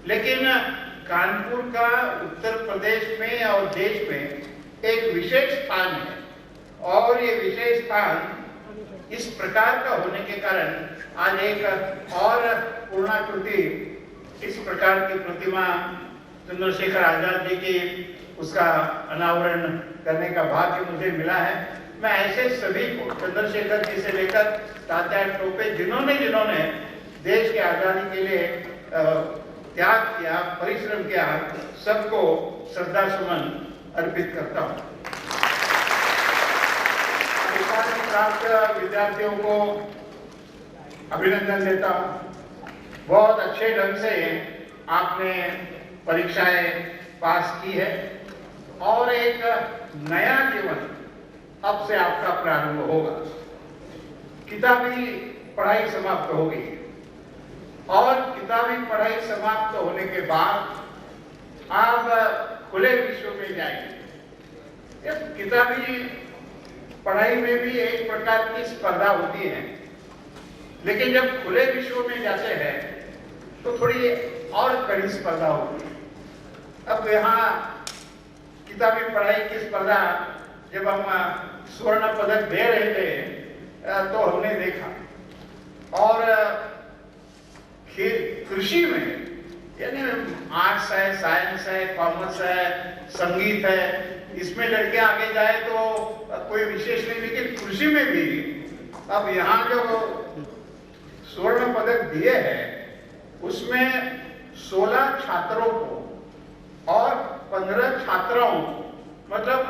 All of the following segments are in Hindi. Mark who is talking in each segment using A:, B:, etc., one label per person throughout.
A: लेकिन कानपुर का उत्तर प्रदेश में और देश में एक विशेष स्थान है, और ये विशेष स्थान इस प्रकार का होने के कारण आज एक और पूर्णाकृति इस प्रकार की प्रतिमा चंद्रशेखर आजाद जी की उसका अनावरण करने का भाग्य मुझे मिला है। मैं ऐसे सभी को, चंद्रशेखर जी से लेकर तात्या टोपे, जिन्होंने देश के आजादी के लिए त्याग किया, परिश्रम किया, सबको श्रद्धा सुमन अर्पित करता हूँ। प्राप्त विद्यार्थियों को अभिनंदन देता हूँ। बहुत अच्छे ढंग से आपने परीक्षाएं पास की है और एक नया जीवन अब से आपका प्रारंभ होगा। किताबी पढ़ाई समाप्त हो गई और किताबी पढ़ाई समाप्त होने के बाद आप खुले विश्व में जाएंगे। किताबी पढ़ाई में भी एक प्रकार की स्पर्धा होती है, लेकिन जब खुले विश्व में जाते हैं तो थोड़ी और कड़ी स्पर्धा होती है। अब यहाँ किताबी पढ़ाई की स्पर्धा जब हम स्वर्ण पदक दे रहे थे तो हमने देखा, और कृषि में यानी आर्ट्स है, साइंस है, कॉमर्स है, संगीत है, इसमें लड़के आगे जाए तो कोई विशेष नहीं, लेकिन कृषि में भी अब यहाँ जो स्वर्ण पदक दिए हैं उसमें 16 छात्रों को और 15 छात्राओं, मतलब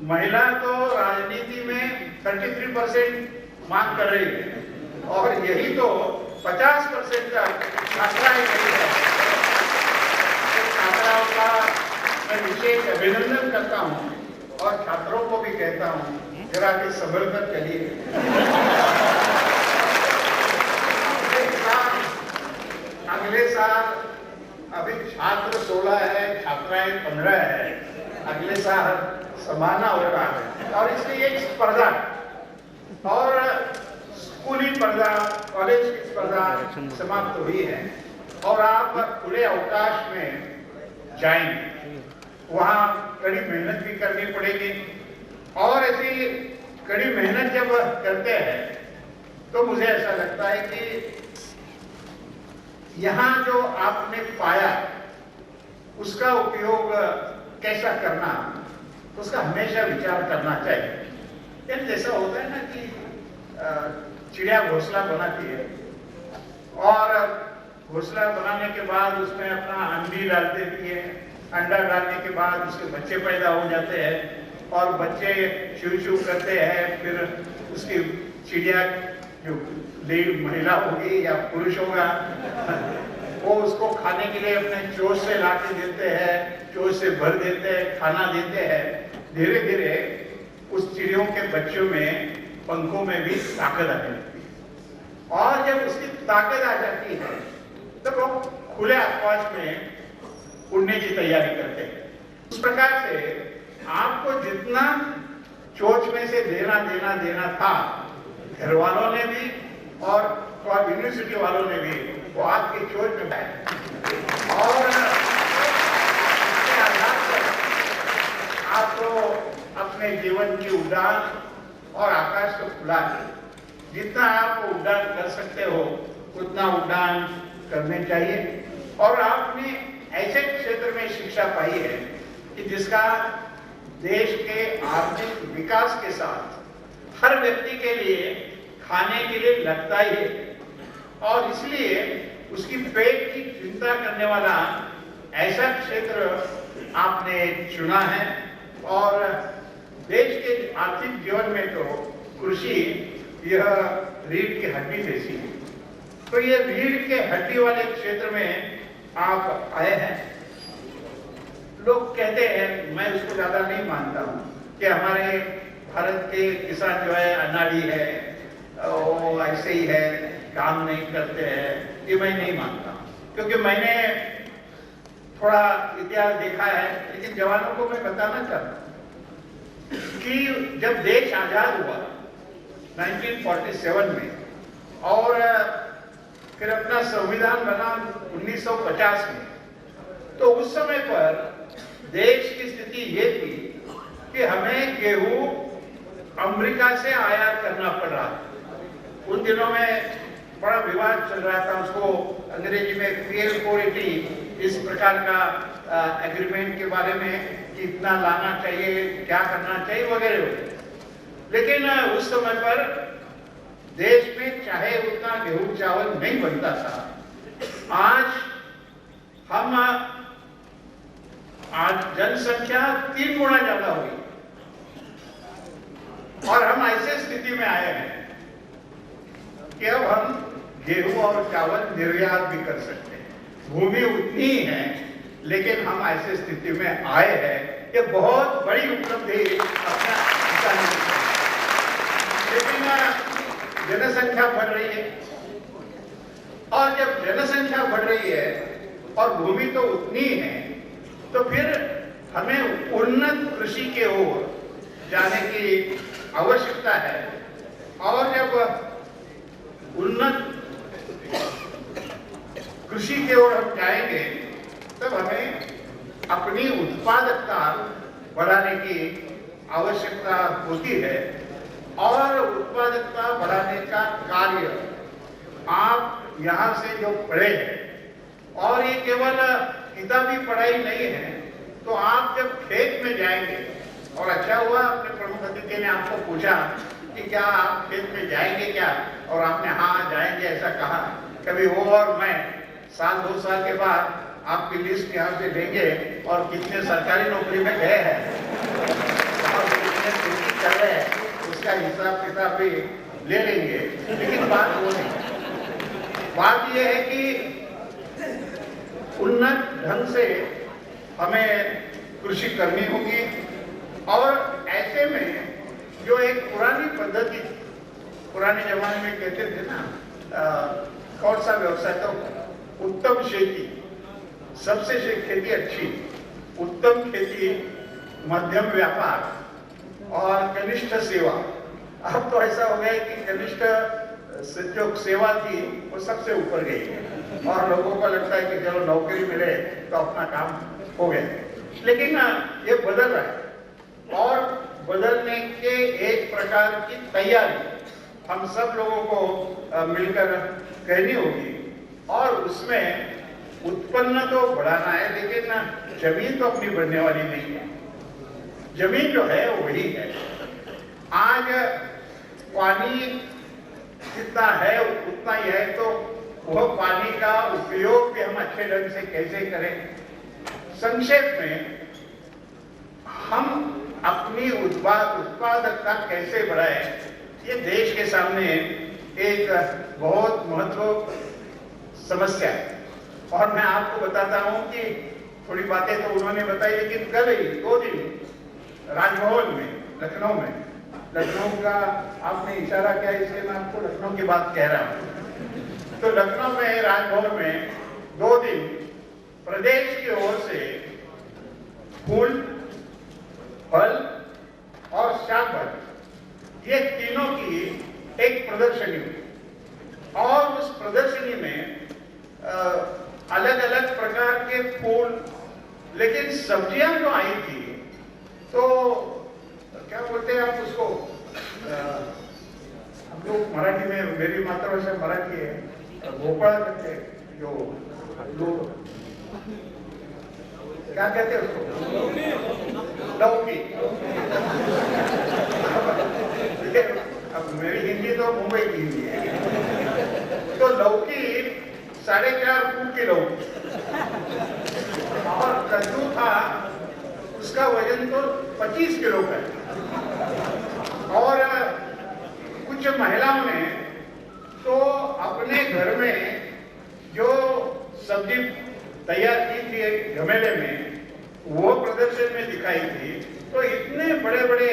A: महिला तो राजनीति में 33% मांग कर रही है और यही तो 50% तक छात्राएं नहीं है। छात्राओं का मैं विशेष अभिनंदन करता हूँ और छात्रों को भी कहता हूँ जरा कि संभल कर चलिए। अगले साल अभी छात्र 16 है, छात्राएं 15 है, अगले साल समाना हो रहा है और इसलिए एक स्पर्धा और स्कूली स्पर्धा, कॉलेज की स्पर्धा समाप्त हुई है और आप खुले अवकाश में जाएंगे। वहाँ कड़ी मेहनत भी करनी पड़ेगी और ऐसी कड़ी मेहनत जब करते हैं तो मुझे ऐसा लगता है कि यहाँ जो आपने पाया उसका उपयोग कैसा करना, उसका हमेशा विचार करना चाहिए। यानी जैसा होता है ना कि चिड़िया घोंसला बनाती है और घोंसला बनाने के बाद उसमें अपना अंडी डाल देती है, अंडा डालने के बाद उसके बच्चे पैदा हो जाते हैं और बच्चे चू चू करते हैं, फिर उसकी चिड़िया जो लीड महिला होगी या पुरुष होगा वो उसको खाने के लिए अपने चोंच से ला के देते हैं, चोंच से भर देते हैं, खाना देते हैं। धीरे धीरे उस चिड़ियों के बच्चों में, पंखों में भी ताकत आने लगती है और जब उसकी ताकत आ जाती है तो वो खुले आकाश में उड़ने की तैयारी करते हैं। उस प्रकार से आपको जितना चोंच में से देना था, घर वालों ने भी और यूनिवर्सिटी वालों ने भी वो आपकी चोंच में बैठे और इसके आधार पर आपको अपने जीवन की उड़ान और आकाश को खुला है। जितना आप उड़ान कर सकते हो उतना उड़ान करने चाहिए और आपने ऐसे क्षेत्र में शिक्षा पाई है कि जिसका देश के आर्थिक विकास के साथ हर व्यक्ति के लिए खाने के लिए लगता ही है और इसलिए उसकी पेट की चिंता करने वाला ऐसा क्षेत्र आपने चुना है। और देश के आर्थिक जीवन में तो कृषि यह रीढ़ की हड्डी जैसी है, तो ये रीढ़ के हड्डी वाले क्षेत्र में आप आए हैं। लोग कहते हैं, मैं उसको ज्यादा नहीं मानता हूँ कि हमारे भारत के किसान जो है अनाड़ी है, वो ऐसे ही है, काम नहीं करते हैं, ये मैं नहीं मानता क्योंकि मैंने थोड़ा इतिहास देखा है। लेकिन जवानों को मैं बताना चाहता हूँ कि जब देश आजाद हुआ 1947 में और फिर अपना संविधान बना 1950 में, तो उस समय पर देश की स्थिति ये थी कि हमें गेहूं अमेरिका से आयात करना पड़ रहा। उन दिनों में बड़ा विवाद चल रहा था, उसको अंग्रेजी में PL 480 इस प्रकार का एग्रीमेंट के बारे में कि इतना लाना चाहिए, क्या करना चाहिए वगैरह वगैरह। लेकिन उस समय पर देश में चाहे उतना गेहूं चावल नहीं बनता था। आज जनसंख्या 3 गुना ज्यादा हुई और हम ऐसे स्थिति में आए हैं कि अब हम गेहूं और चावल निर्यात भी कर सकते हैं। भूमि उतनी ही है, लेकिन हम ऐसे स्थिति में आए हैं। ये बहुत बड़ी उपलब्धि अपना किसानों की। लेकिन जनसंख्या बढ़ रही है, और जब जनसंख्या बढ़ रही है और भूमि तो उतनी ही है, तो फिर हमें उन्नत कृषि के ओर जाने की आवश्यकता है। और जब उन्नत कृषि की ओर हम जाएंगे, तब हमें अपनी उत्पादकता बढ़ाने की आवश्यकता होती है। और उत्पादकता बढ़ाने का कार्य आप यहाँ से जो पढ़े हैं, और ये केवल किताबी पढ़ाई नहीं है, तो आप जब खेत में जाएंगे, और अच्छा हुआ अपने प्रमुख अतिथि ने आपको पूछा कि क्या आप खेत में जाएंगे क्या, और आपने हाँ जाएंगे ऐसा कहा। कभी वो और मैं साल 2 साल के बाद आपकी लिस्ट यहाँ से लेंगे और कितने सरकारी नौकरी में गए हैं और कितने खेती कर रहे हैं, उसका हिसाब किताब भी ले लेंगे। लेकिन बात वो नहीं, बात यह है कि उन्नत ढंग से हमें कृषि करनी होगी। और ऐसे में जो एक पुरानी पद्धति, पुराने जमाने में कहते थे ना, कौन सा व्यवसाय, तो उत्तम खेती, सबसे खेती अच्छी, उत्तम खेती, मध्यम व्यापार और कनिष्ठ सेवा। अब तो ऐसा हो गया कि कनिष्ठ जो सेवा थी वो सबसे ऊपर गई है और लोगों को लगता है कि चलो नौकरी मिले तो अपना काम हो गया। लेकिन ये बदल रहा है और बदलने के एक प्रकार की तैयारी हम सब लोगों को मिलकर करनी होगी। और उसमें उत्पन्न तो बढ़ाना है, लेकिन जमीन तो अपनी बढ़ने वाली नहीं है। जमीन जो है वही है। आज पानी जितना है उतना ही है, तो वह पानी का उपयोग भी हम अच्छे ढंग से कैसे करें। संक्षेप में हम अपनी उत्पादकता कैसे बढ़ाएं, ये देश के सामने एक बहुत महत्वपूर्ण समस्या है। और मैं आपको बताता हूं कि थोड़ी बातें तो उन्होंने बताई, लेकिन कल ही 2 दिन राजभवन में, लखनऊ का आपने इशारा किया, इसलिए मैं आपको लखनऊ की बात कह रहा हूं। तो लखनऊ में राजभवन में 2 दिन प्रदेश की ओर से फूल, फल और शाक भाजी, ये तीनों की एक प्रदर्शनी हुई। और उस प्रदर्शनी में अलग अलग प्रकार के फूल, लेकिन सब्जियां जो आई थी, तो क्या बोलते हैं आप उसको, हम लोग मराठी में, मेरी मातृभाषा मराठी है, भोपळा करते जो लोग क्या कहते हैं उसको, लौकी। अब मेरी हिंदी तो मुंबई की हिंदी है। तो लौकी 4.5 फुट की लौकी, और कद्दू था, उसका वजन तो 25 किलो का है। और कुछ महिलाओं ने तो अपने घर में जो सब्जी तैयार की थी गमेले में, वो प्रदर्शन में दिखाई थी। तो इतने बड़े बड़े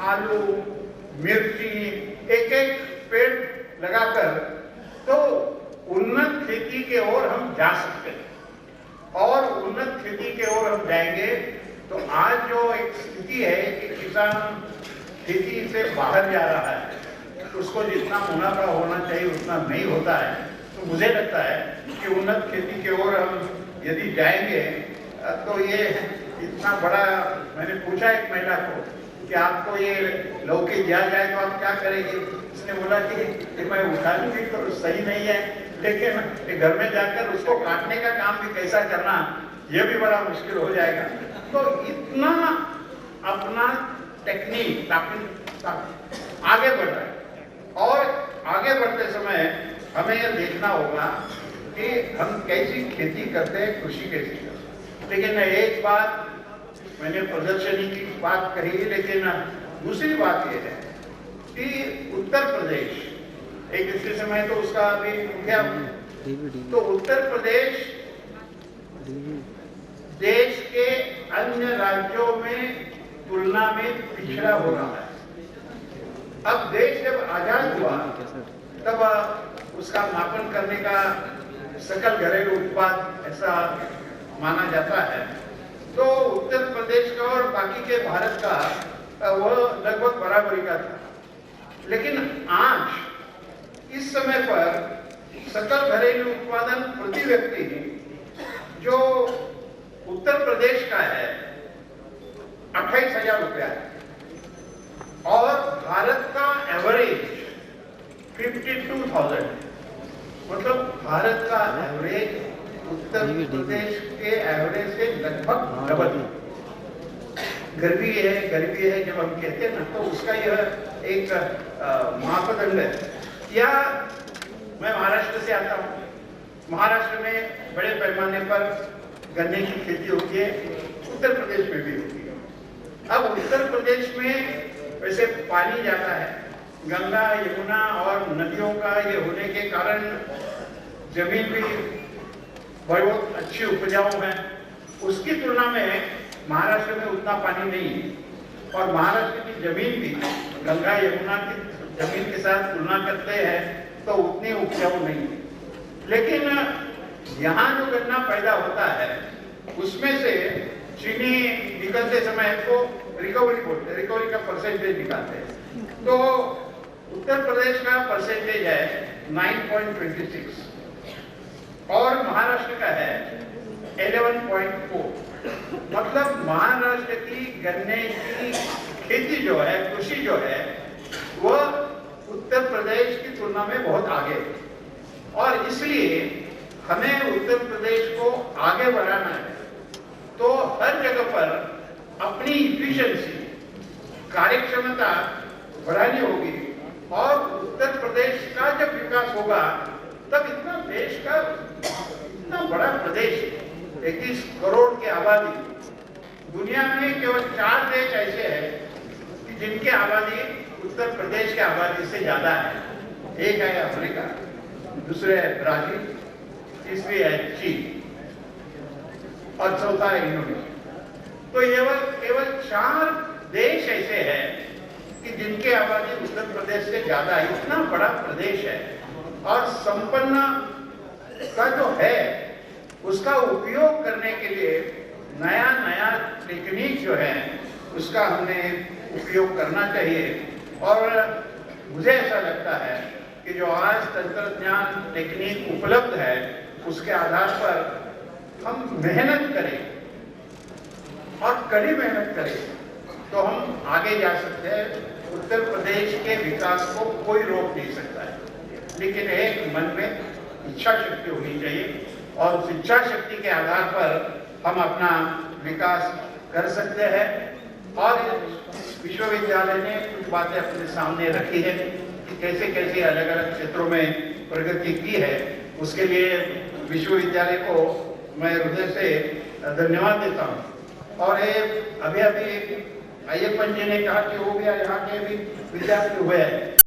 A: आलू, मिर्ची, एक पेड़ लगाकर, तो उन्नत खेती के ओर हम जा सकते हैं। और उन्नत खेती के ओर हम जाएंगे तो आज जो एक स्थिति है कि किसान खेती से बाहर जा रहा है, उसको जितना मुनाफा होना चाहिए उतना नहीं होता है, तो तो मुझे लगता है कि उन्नत खेती की ओर हम यदि जाएंगे तो ये इतना बड़ा, मैंने पूछा एक महिला को कि आपको ये लौकी दिया जाए तो आप क्या करेंगे? उसने बोला कि मैं उठा लूंगी तो सही नहीं है, लेकिन घर में जाकर उसको काटने का काम भी कैसा करना, ये भी बड़ा मुश्किल हो जाएगा। तो इतना अपना टेक्निक आगे बढ़ रहा है और आगे बढ़ते समय हमें यह देखना होगा कि हम कैसी खेती करते हैं, कृषि कैसी करते हैं। लेकिन एक बात, मैंने प्रदर्शनी की बात कही, लेकिन दूसरी बात यह है कि उत्तर प्रदेश एक इसके समय तो उसका अभी क्या, तो उत्तर प्रदेश देश के अन्य राज्यों में तुलना में पिछड़ा हो रहा है। अब देश जब आजाद हुआ तब उसका मापन करने का सकल घरेलू उत्पाद ऐसा माना जाता है, तो उत्तर प्रदेश का और बाकी के भारत का वह लगभग बराबरी का था। लेकिन आज इस समय पर सकल घरेलू उत्पादन प्रति व्यक्ति जो उत्तर प्रदेश का है 28,000 रुपया है और भारत का एवरेज 52,000 है। मतलब भारत का एवरेज उत्तर प्रदेश के एवरेज से लगभग डबल। गरीबी है जब हम कहते हैं ना, तो उसका यह एक मापदंड है। या मैं महाराष्ट्र से आता हूँ, महाराष्ट्र में बड़े पैमाने पर गन्ने की खेती होती है, उत्तर प्रदेश में भी होती है। अब उत्तर प्रदेश में वैसे पानी जाता है, गंगा यमुना और नदियों का ये होने के कारण जमीन भी बहुत अच्छी उपजाऊ है। उसकी तुलना में महाराष्ट्र में उतना पानी नहीं है और महाराष्ट्र की जमीन भी गंगा यमुना की जमीन के साथ तुलना करते हैं तो उतनी उपजाऊ नहीं है। लेकिन यहाँ जो गन्ना पैदा होता है उसमें से चीनी निकलते समय को रिकवरी बोलते हैं, रिकवरी का परसेंटेज निकालते हैं। तो उत्तर प्रदेश का परसेंटेज है 9.26 और महाराष्ट्र का है 11.4। मतलब महाराष्ट्र की गन्ने की खेती जो है, कृषि जो है, वह उत्तर प्रदेश की तुलना में बहुत आगे है और इसलिए हमें उत्तर प्रदेश को आगे बढ़ाना है। तो हर जगह पर अपनी इफिशिएंसी, कार्यक्षमता बढ़ानी होगी और उत्तर प्रदेश का जब विकास होगा तब इतना देश का इतना बड़ा प्रदेश, 31 करोड़ की आबादी, दुनिया में केवल 4 देश ऐसे हैं कि जिनकी आबादी उत्तर प्रदेश की आबादी से ज्यादा है। एक है अफ्रीका, दूसरे है ब्राजील, तीसरी है चीन और चौथा है इंडोनेशिया। तो केवल 4 देश ऐसे हैं कि जिनकी आबादी उत्तर प्रदेश से ज्यादा है। इतना बड़ा प्रदेश है और संपन्न का जो है उसका उपयोग करने के लिए नया नया टेक्निक जो है उसका हमने उपयोग करना चाहिए। और मुझे ऐसा लगता है कि जो आज तंत्रज्ञान टेक्निक उपलब्ध है उसके आधार पर हम मेहनत करें और कड़ी मेहनत करें तो हम आगे जा सकते हैं। उत्तर प्रदेश के विकास को कोई रोक नहीं सकता है, लेकिन एक मन में इच्छा शक्ति होनी चाहिए और उस इच्छा शक्ति के आधार पर हम अपना विकास कर सकते हैं। और विश्वविद्यालय ने कुछ बातें अपने सामने रखी है कि कैसे कैसे अलग अलग क्षेत्रों में प्रगति की है। उसके लिए विश्वविद्यालय को मैं हृदय से धन्यवाद देता हूँ। और ये अभी अभी अय्यप्पन जी ने कहा कि वो भी यहाँ के भी विद्यार्थी हुए हैं।